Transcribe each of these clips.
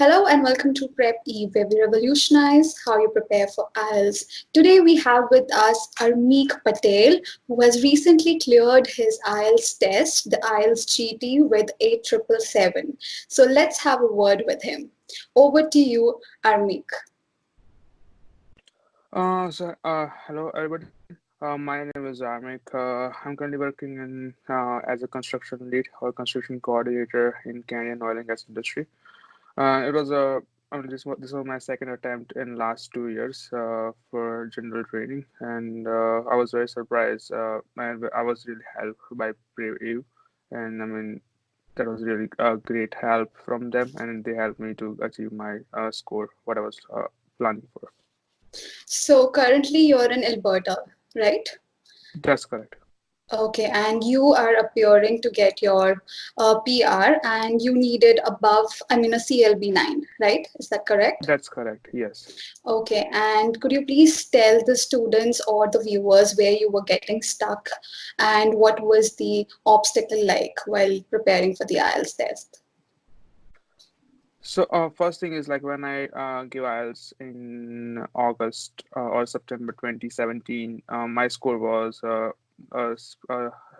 Hello and welcome to PrepEve, where we revolutionize how you prepare for IELTS. Today we have with us Armik Patel, who has recently cleared his IELTS test, the IELTS GT, with 8777. So let's have a word with him. Over to you, Armik. Hello everybody. My name is Armik. I'm currently working as a construction lead or construction coordinator in Canadian oil and gas industry. It was a this was my second attempt in last 2 years for general training, and I was very surprised. And I was really helped by PrepEve, and I mean that was really a great help from them, and they helped me to achieve my score, what I was planning for. So currently you're in Alberta, right? That's correct. Okay, and you are appearing to get your PR and you needed a CLB 9, right? Is that correct? That's correct. Yes. Okay, and could you please tell the students or the viewers where you were getting stuck and what was the obstacle like while preparing for the IELTS test? So, first thing is like when I give IELTS in August or September 2017, my score was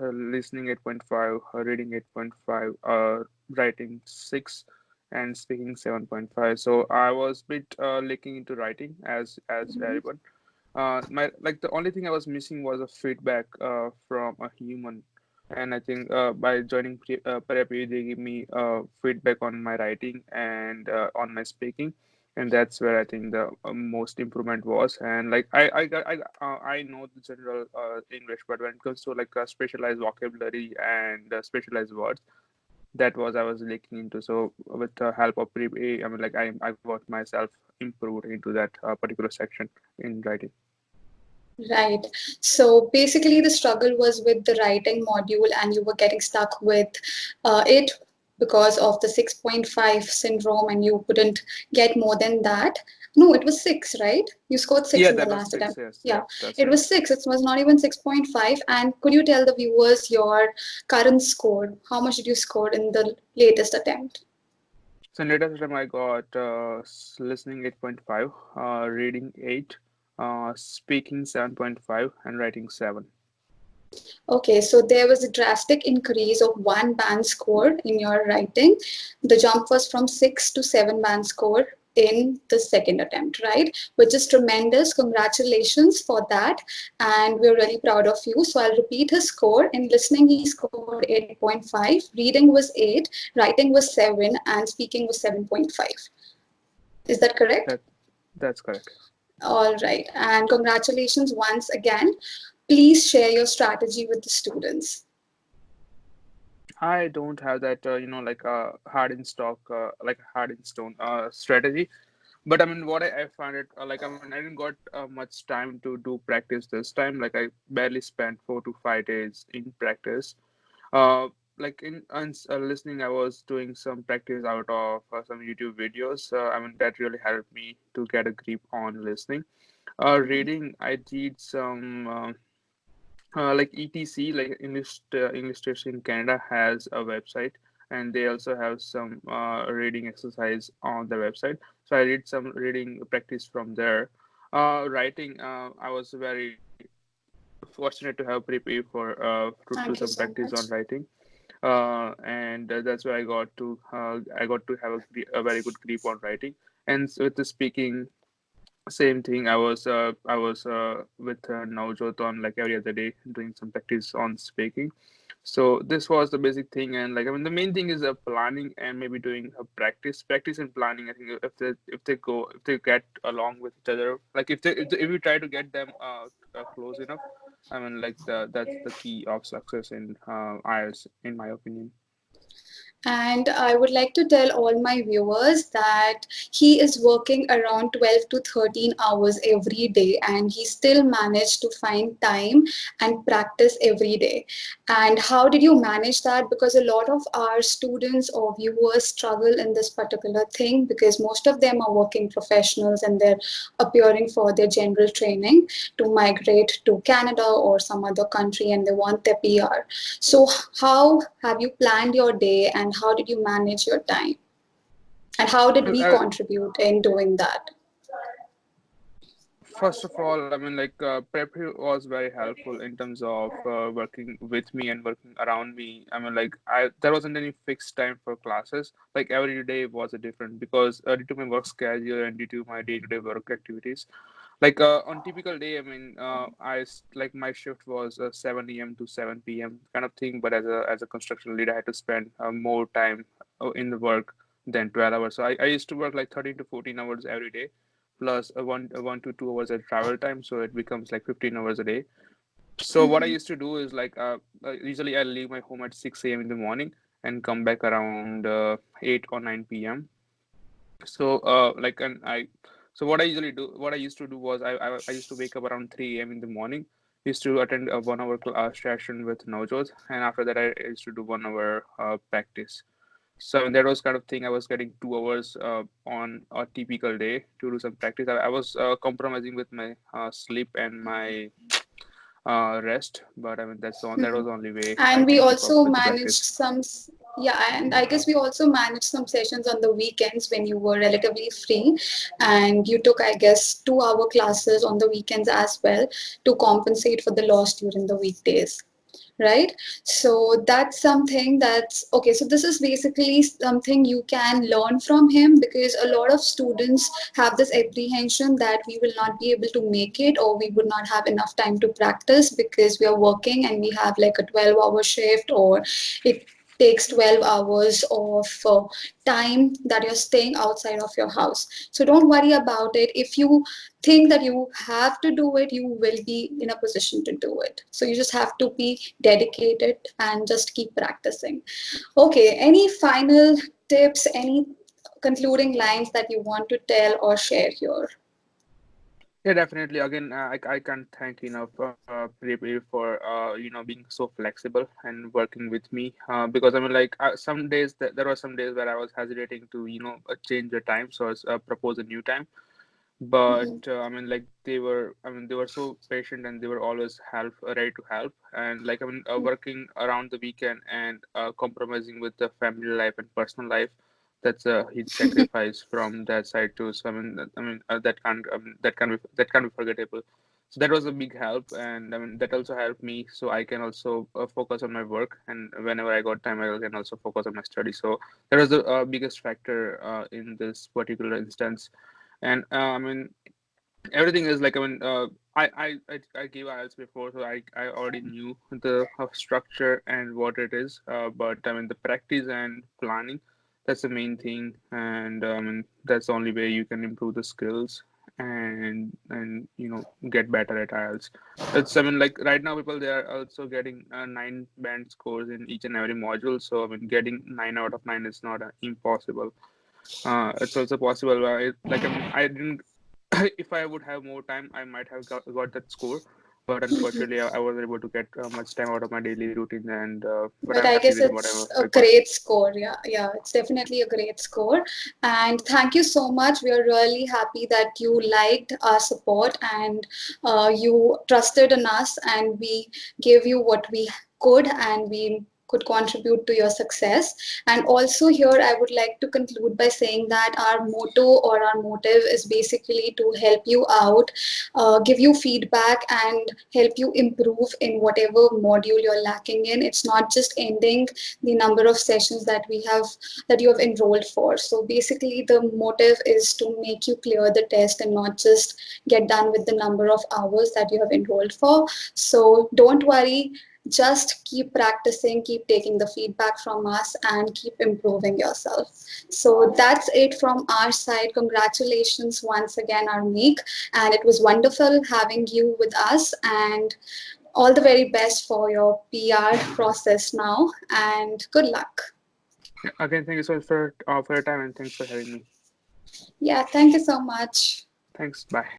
listening 8.5, reading 8.5, writing 6, and speaking 7.5. So I was bit looking into writing as Mhm. everyone. My like the only thing I was missing was a feedback from a human, and I think by joining Preppy, they give me feedback on my writing and on my speaking, and that's where I think the most improvement was. And like I know the general English, but when it comes to like specialized vocabulary and specialized words, that was I was looking into. So with the help of Preppy, I mean like I got myself improved into that particular section in writing. Right. So basically, the struggle was with the writing module, and you were getting stuck with it because of the 6.5 syndrome, and you couldn't get more than that. No, it was 6, right? You scored 6 Yeah, in the that was last six. attempt. Yes, Yeah, that's it right. was 6. It was not even 6.5. And could you tell the viewers your current score? How much did you score in the latest attempt? So in latest time I got listening 8.5, reading 8, speaking 7.5, and writing 7. Okay, so there was a drastic increase of one band score in your writing. The jump was from 6 to 7 band score in the second attempt, right? Which is tremendous. Congratulations for that. And we're really proud of you. So I'll repeat his score. In listening, he scored 8.5, reading was 8, writing was 7, and speaking was 7.5. Is that correct? That that's correct. All right. And congratulations once again. Please share your strategy with the students. I don't have that like hard in stock like hard in stone strategy. But I mean, what I find it like I mean, I didn't got much time to do practice this time. Like I barely spent 4 to 5 days in practice. Like in listening, I was doing some practice out of some YouTube videos. I mean, that really helped me to get a grip on listening. Reading, I did some like ETC, like English Test in Canada has a website, and they also have some reading exercise on the website. So I did some reading practice from there. Writing, I was very fortunate to have prepared for to do Thank some you so practice on much. writing, and that's where I got to have a very good grip on writing. And with the speaking, same thing. I was with Navjot on like every other day doing some practice on speaking. So this was the basic thing, and like I mean the main thing is planning and maybe doing a practice and planning. I think if they get along with each other, like if you try to get them close enough, I mean like that's the key of success in IELTS in my opinion. And I would like to tell all my viewers that he is working around 12 to 13 hours every day and he still managed to find time and practice every day. And how did you manage that? Because a lot of our students or viewers struggle in this particular thing because most of them are working professionals and they're appearing for their general training to migrate to Canada or some other country and they want their PR. So, how have you planned your day and how did you manage your time? And how did Well, we contribute in doing that? first of all, I mean, like PrepEve was very helpful in terms of working with me and working around me. I mean, like I there wasn't any fixed time for classes. Like every day was a different because due to my work schedule and due to my day-to-day work activities. Like on typical day, I mean, like my shift was 7 a.m. to 7 p.m. kind of thing. But as a construction lead, I had to spend more time in the work than 12 hours. So I used to work like 13 to 14 hours every day, plus 1 to 2 hours at travel time. So it becomes like 15 hours a day. So what I used to do is like usually I leave my home at 6 a.m. in the morning and come back around 8 or 9 p.m. So like and I so what I used to do was I used to wake up around 3 a.m. in the morning, used to attend a 1 hour session with Navjot, and after that I used to do 1 hour practice. So I mean, that was kind of thing. I was getting 2 hours on a typical day to do some practice. I was compromising with my sleep and my rest, but I mean that was the only way I And we can keep up also with the managed practice. yeah, and I guess we also managed some sessions on the weekends when you were relatively free, and you took, I guess, 2 hour classes on the weekends as well to compensate for the loss during the weekdays. Right? So that's something that's okay. So this is basically something you can learn from him, because a lot of students have this apprehension that we will not be able to make it, or we would not have enough time to practice because we are working and we have like a 12-hour shift, or it takes 12 hours of time that you're staying outside of your house. So don't worry about it. If you think that you have to do it, you will be in a position to do it. So you just have to be dedicated and just keep practicing. Okay, any final tips, any concluding lines that you want to tell or share here? Yeah, definitely. Again, I can't thank enough PrepEve for being so flexible and working with me. Because I mean, like some days there were some days where I was hesitating to change the time, so I propose a new time. But I mean, like they were so patient and they were always ready to help. And like I mean, working around the weekend and compromising with the family life and personal life, that's a huge sacrifice from that side too. So that can't be forgettable. So that was a big help, and I mean that also helped me, so I can also focus on my work, and whenever I got time, I can also focus on my study. So that was the biggest factor in this particular instance. And I mean everything is like I mean I gave IELTS before, so I already knew the structure and what it is. But I mean the practice and planning, that's the main thing, and I mean that's the only way you can improve the skills and get better at IELTS. It's I mean like right now people they are also getting 9 band scores in each and every module. So I mean getting 9 out of 9 is not impossible. It's also possible. Like I mean, I didn't. If I would have more time, I might have got that score. But unfortunately, I wasn't able to get much time out of my daily routine, and but But I'm I happy guess with it's whatever a I got. great score. Yeah, yeah, it's definitely a great score. And thank you so much. We are really happy that you liked our support, and you trusted in us, and we gave you what we could, and we could contribute to your success. And also, here I would like to conclude by saying that our motto or our motive is basically to help you out, give you feedback, and help you improve in whatever module you're lacking in. It's not just ending the number of sessions that you have enrolled for. So basically, the motive is to make you clear the test and not just get done with the number of hours that you have enrolled for. So don't worry, just keep practicing, keep taking the feedback from us, and keep improving yourself. So that's it from our side. Congratulations once again, Armik, and it was wonderful having you with us, and all the very best for your PR process now, and good luck. Yeah, again, thank you so much for your time and thanks for having me. Yeah, thank you so much. Thanks. Bye.